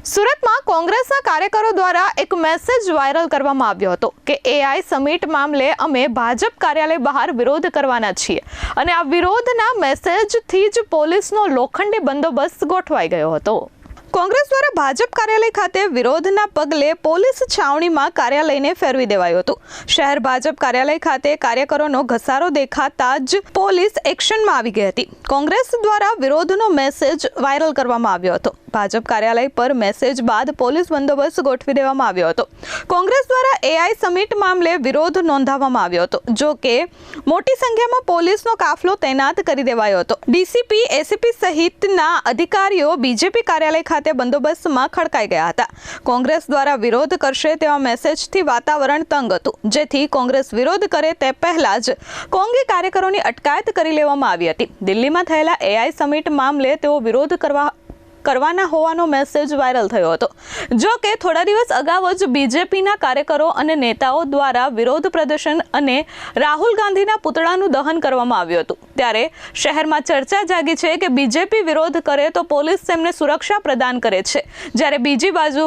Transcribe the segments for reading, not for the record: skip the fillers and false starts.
સુરતમાં કોંગ્રેસના કાર્યકરો દ્વારા એક મેસેજ વાયરલ કરવામાં આવ્યો હતો કે એઆઈ સમિટ મામલે અમે ભાજપ કાર્યાલય બહાર વિરોધ કરવાના છીએ અને આ વિરોધના મેસેજથી જ પોલીસનો લોખંડી બંદોબસ્ત ગોઠવાઈ ગયો હતો। કોંગ્રેસ દ્વારા ભાજપ કાર્યાલય ખાતે વિરોધના પગલે પોલીસ છાવણીમાં કાર્યાલયને ફેરવી દેવાયું હતું। શહેર ભાજપ કાર્યાલય ખાતે કાર્યકરોનો ઘસારો દેખાતા જ પોલીસ એક્શનમાં આવી ગઈ હતી। કોંગ્રેસ દ્વારા વિરોધનો મેસેજ વાયરલ કરવામાં આવ્યો હતો। ભાજપ કાર્યાલય પર મેસેજ બાદ પોલીસ બંદોબસ્ત ગોઠવી દેવામાં આવ્યો હતો। કોંગ્રેસ દ્વારા એઆઈ સમિટ મામલે વિરોધ નોંધાવવામાં આવ્યો હતો। જો કે મોટી સંખ્યામાં પોલીસનો કાફલો તૈનાત કરી દેવાયો હતો। ડીસીપી, એસીપી સહિતના અધિકારીઓ બીજેપી કાર્યાલય ખાતે બંદોબસ્તમાં ખડકાઈ ગયા હતા। કોંગ્રેસ દ્વારા વિરોધ કરશે તેવા મેસેજથી વાતાવરણ તંગ હતું, જેથી કોંગ્રેસ વિરોધ કરે તે પહેલા જ કોંગી કાર્યકરોની અટકાયત કરી લેવામાં આવી હતી। દિલ્હીમાં થયેલા એઆઈ સમિટ મામલે તેઓ વિરોધ કરવાના હોવાનો મેસેજ વાયરલ થયો હતો। જો કે થોડા દિવસ અગાઉ જ બીજેપીના કાર્યકરો અને નેતાઓ દ્વારા વિરોધ પ્રદર્શન અને રાહુલ ગાંધીના પુતળાનું દહન કરવામાં આવ્યું હતું। ત્યારે શહેરમાં ચર્ચા જાગી છે કે બીજેપી વિરોધ કરે તો પોલીસ તેમને સુરક્ષા પ્રદાન કરે છે, જ્યારે બીજી બાજુ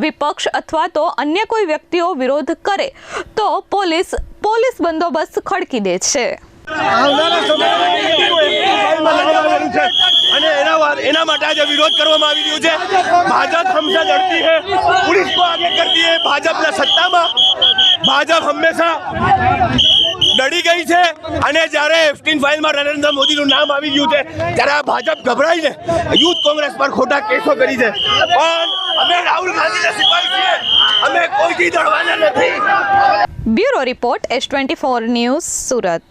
વિપક્ષ અથવા તો અન્ય કોઈ વ્યક્તિઓ વિરોધ કરે તો પોલીસ બંદોબસ્ત ખડકી દે છે। एना માટે આજે વિરોધ કરવામાં આવી રહ્યો છે। ભાજપ હંમેશા લડતી है, पुलिस को आगे करती है। ભાજપના સત્તામાં ભાજપ હંમેશા ડરી ગઈ છે અને જ્યારે એફટીન ફાઇલમાં નરેન્દ્ર મોદીનું નામ આવી ગયું છે ત્યારે આ ભાજપ ગભરાઈને યુથ કોંગ્રેસ પર ખોટા કેસો કરી છે। પણ અમે રાહુલ ગાંધીના સિપાહી છીએ, અમે કોઈથી ડરવાના નથી। Bureau report S24 news, Surat.